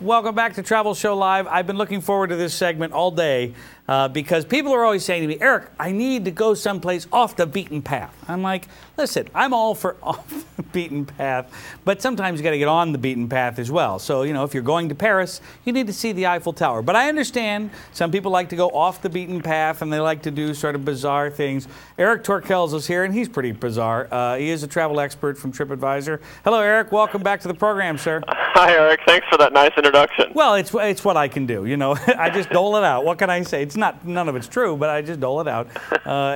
welcome back to Travel Show Live. I've been looking forward to this segment all day because people are always saying to me, Eric, I need to go someplace off the beaten path. I'm like, listen, I'm all for off the beaten path, but sometimes you got to get on the beaten path as well. So, you know, if you're going to Paris, you need to see the Eiffel Tower. But I understand some people like to go off the beaten path and they like to do sort of bizarre things. Erik Torkells is here, and he's pretty bizarre. He is a travel expert from TripAdvisor. Hello, Erik. Welcome back to the program, sir. Hi, Eric. Thanks for that nice introduction. Well, it's what I can do, you know. I just dole it out. What can I say? None of it's true, but I just dole it out.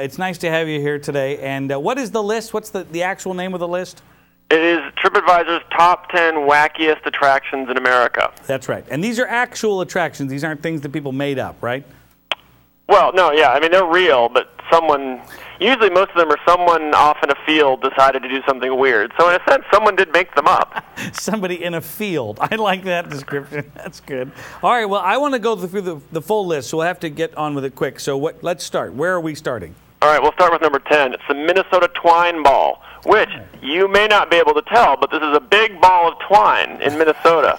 It's nice to have you here today. And what is the list? What's the actual name of the list? It is TripAdvisor's top 10 wackiest attractions in America. That's right. And these are actual attractions. These aren't things that people made up, right? Well, no, yeah. I mean, they're real, but usually most of them are someone off in a field decided to do something weird. So in a sense, someone did make them up. Somebody in a field. I like that description. That's good. All right, well, I want to go through the full list, so we'll have to get on with it quick. So let's start. Where are we starting? All right, we'll start with number 10. It's the Minnesota twine ball, which you may not be able to tell, but this is a big ball of twine in Minnesota.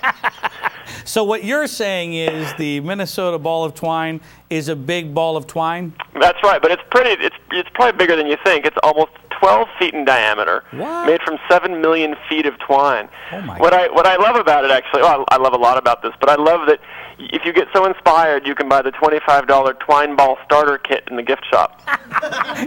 So what you're saying is the Minnesota ball of twine is a big ball of twine? That's right, but it's probably bigger than you think. It's almost 12 feet in diameter, made from 7 million feet of twine. Oh my what God. I love about it, actually, well, I love a lot about this, but I love that if you get so inspired, you can buy the $25 twine ball starter kit in the gift shop.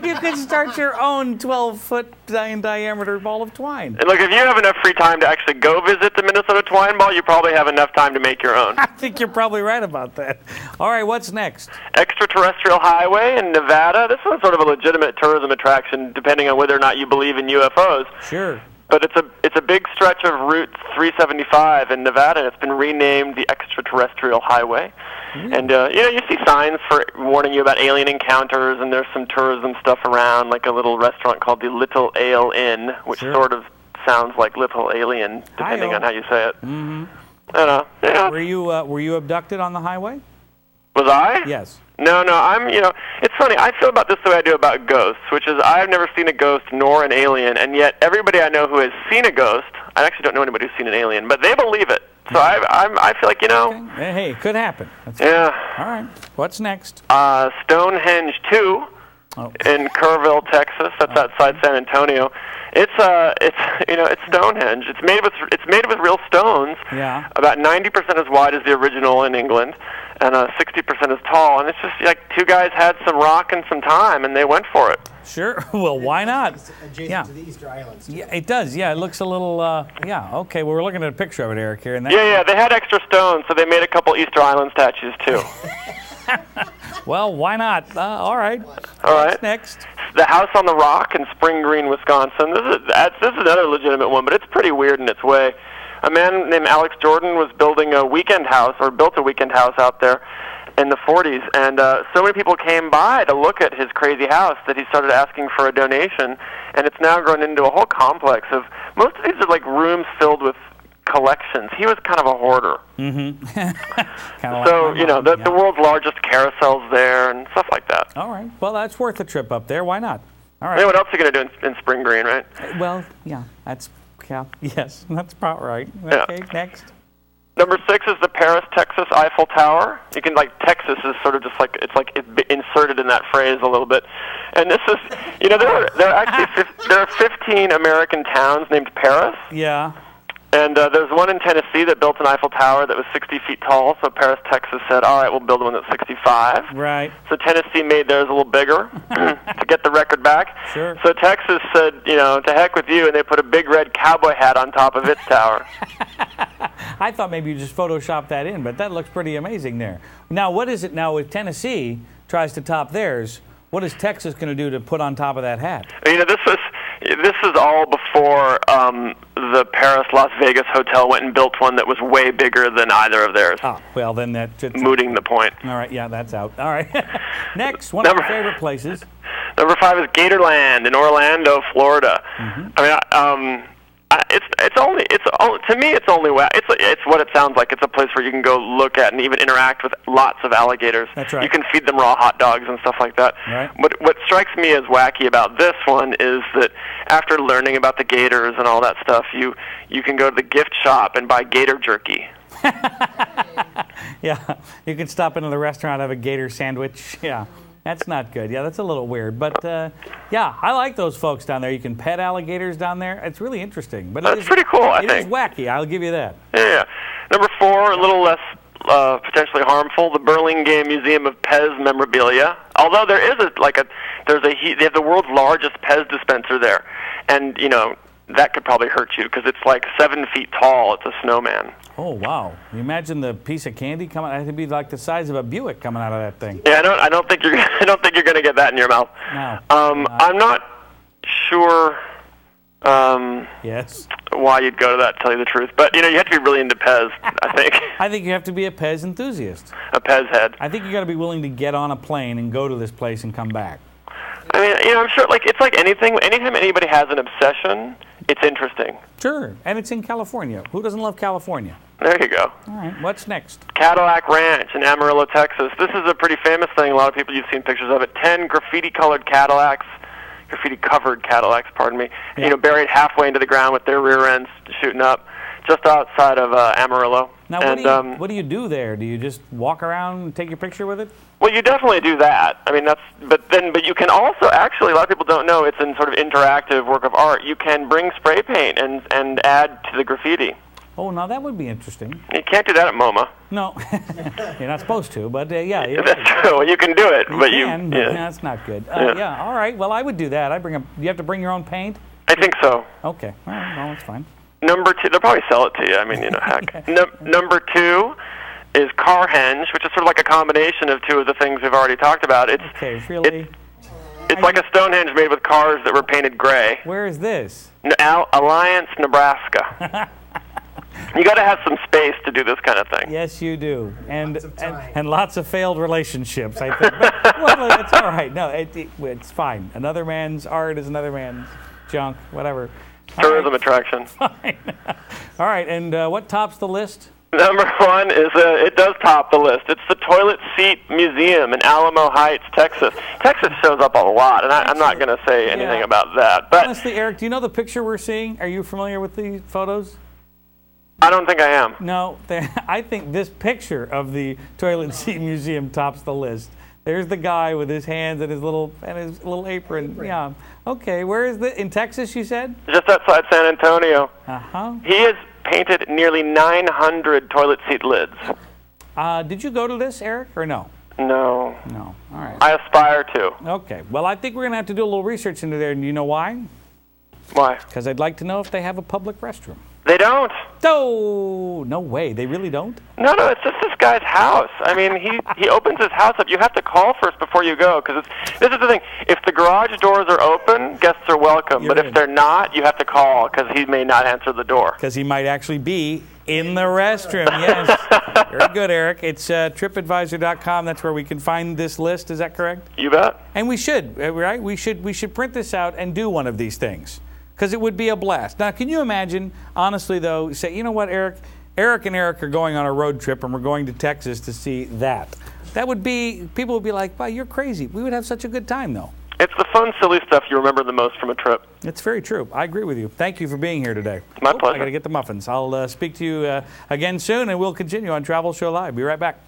You can start your own 12-foot in diameter ball of twine. And look, if you have enough free time to actually go visit the Minnesota twine ball, you probably have enough time to make your own. I think you're probably right about that. All right, what's next? Extraterrestrial Highway in Nevada. This one's sort of a legitimate tourism attraction, depending on whether or not you believe in UFOs. Sure. But it's a big stretch of Route 375 in Nevada, and it's been renamed the Extraterrestrial Highway. And you see signs for warning you about alien encounters, and there's some tourism stuff around, like a little restaurant called the Little Ale Inn, which sort of sounds like Little Alien, depending on how you say it. Mm-hmm. I don't know. Yeah. Were you abducted on the highway? Was I? Yes. No, it's funny. I feel about this the way I do about ghosts, which is I've never seen a ghost nor an alien, and yet everybody I know who has seen a ghost, I actually don't know anybody who's seen an alien, but they believe it. So I feel like, Okay. Hey, it could happen. Yeah. All right. What's next? Stonehenge 2 in Kerrville, Texas. That's outside San Antonio. It's Stonehenge. It's made with real stones. Yeah. About 90% as wide as the original in England, and 60% as tall. And it's just like two guys had some rock and some time, and they went for it. Sure. Well, why not? It's adjacent to the Easter Islands. Yeah, it does. Yeah, it looks a little. Okay. Well, we're looking at a picture of it, Eric, here. And Yeah. They had extra stones, so they made a couple Easter Island statues too. Well, why not? All right. All right. What's next? The House on the Rock in Spring Green, Wisconsin. This is another legitimate one, but it's pretty weird in its way. A man named Alex Jordan was building a weekend house, or built a weekend house out there in the 40s, and so many people came by to look at his crazy house that he started asking for a donation, and it's now grown into a whole complex of, most of these are like rooms filled with collections. He was kind of a hoarder. Mm-hmm. So, the world's largest carousel's there and stuff like that. All right. Well, that's worth a trip up there. Why not? All right. Hey, what else are you going to do in Spring Green, right? Well, yes, that's about right. Okay, next. Number 6 is the Paris, Texas Eiffel Tower. You can, Texas is sort of just it's inserted in that phrase a little bit. And this is, there are 15 American towns named Paris. Yeah. And there's one in Tennessee that built an Eiffel Tower that was 60 feet tall, so Paris, Texas said, all right, we'll build one that's 65. Right. So Tennessee made theirs a little bigger to get the record back. Sure. So Texas said, to heck with you, and they put a big red cowboy hat on top of its tower. I thought maybe you just photoshopped that in, but that looks pretty amazing there. Now, what is it now if Tennessee tries to top theirs? What is Texas going to do to put on top of that hat? This is all before the Paris Las Vegas hotel went and built one that was way bigger than either of theirs. Oh, well, then that's mooting the point. All right, yeah, that's out. All right. Next, one of my favorite places. Number 5 is Gatorland in Orlando, Florida. Mm-hmm. I mean, to me it's what it sounds like. It's a place where you can go look at and even interact with lots of alligators. That's right. You can feed them raw hot dogs and stuff like that. Right. What strikes me as wacky about this one is that after learning about the gators and all that stuff, you can go to the gift shop and buy gator jerky. Yeah, you can stop into the restaurant, have a gator sandwich. Yeah, that's not good. Yeah, that's a little weird. But yeah, I like those folks down there. You can pet alligators down there. It's really interesting. But That's pretty cool, I think. It is wacky, I'll give you that. Yeah. Number 4, a little less potentially harmful, the Burlingame Museum of Pez Memorabilia. Although there is they have the world's largest Pez dispenser there. And, you know, that could probably hurt you because it's like 7 feet tall. It's a snowman. Oh, wow. You imagine the piece of candy coming out. It'd be like the size of a Buick coming out of that thing. Yeah, I don't think you're going to get that in your mouth. No. I'm not sure yes. why you'd go to that, to tell you the truth. But, you know, you have to be really into Pez, I think. I think you have to be a Pez enthusiast. A Pez head. I think you got to be willing to get on a plane and go to this place and come back. I mean, you know, I'm sure, it's like anything. Anytime anybody has an obsession, it's interesting. Sure, and it's in California. Who doesn't love California? There you go. All right, what's next? Cadillac Ranch in Amarillo, Texas. This is a pretty famous thing. A lot of people, you've seen pictures of it. 10 graffiti-covered Cadillacs, pardon me, yeah. You know, buried halfway into the ground with their rear ends shooting up, just outside of Amarillo. Now, what do you do there? Do you just walk around and take your picture with it? Well, you definitely do that. I mean, but you can also, actually, a lot of people don't know, it's in sort of interactive work of art. You can bring spray paint and add to the graffiti. Oh, now that would be interesting. You can't do that at MoMA. No, you're not supposed to, but yeah. That's true. You can do it, but yeah. That's not good. Yeah, all right. Well, I would do that. You have to bring your own paint? I think so. Okay. All right. Well, that's fine. Number 2, they'll probably sell it to you. I mean, you know, heck. Number 2 is Carhenge, which is sort of like a combination of 2 of the things we've already talked about. Okay, really? It's like a Stonehenge made with cars that were painted gray. Where is this? Alliance, Nebraska. You got to have some space to do this kind of thing. Yes, you do, and lots of failed relationships, I think. But, well, it's all right. No, it's fine. Another man's art is another man's junk, whatever. Tourism attraction. Fine. All right, and what tops the list? Number 1 is it does top the list. It's the Toilet Seat Museum in Alamo Heights, Texas. Texas shows up a lot, and I'm not going to say anything about that. But honestly, Eric, do you know the picture we're seeing? Are you familiar with the photos? I don't think I am. No, I think this picture of the Toilet Seat Museum tops the list. There's the guy with his hands and his little apron. Yeah. Okay. Where is in Texas? You said? Just outside San Antonio. He has painted nearly 900 toilet seat lids. Did you go to this, Eric, or no? No. No. All right. I aspire to. Okay. Well, I think we're gonna have to do a little research into there. And you know why? Why? Because I'd like to know if they have a public restroom. They don't. Oh, no way. They really don't? No, it's just this guy's house. I mean, he opens his house up. You have to call first before you go, because this is the thing. If the garage doors are open, guests are welcome. But if they're not, you have to call, because he may not answer the door. Because he might actually be in the restroom, yes. Very good, Eric. It's tripadvisor.com. That's where we can find this list. Is that correct? You bet. And we should, right? We should print this out and do one of these things. Because it would be a blast. Now, can you imagine, honestly, though, say, you know what, Eric and Eric are going on a road trip, and we're going to Texas to see that. That would be, people would be like, wow, you're crazy. We would have such a good time, though. It's the fun, silly stuff you remember the most from a trip. It's very true. I agree with you. Thank you for being here today. My pleasure. I got to get the muffins. I'll speak to you again soon, and we'll continue on Travel Show Live. Be right back.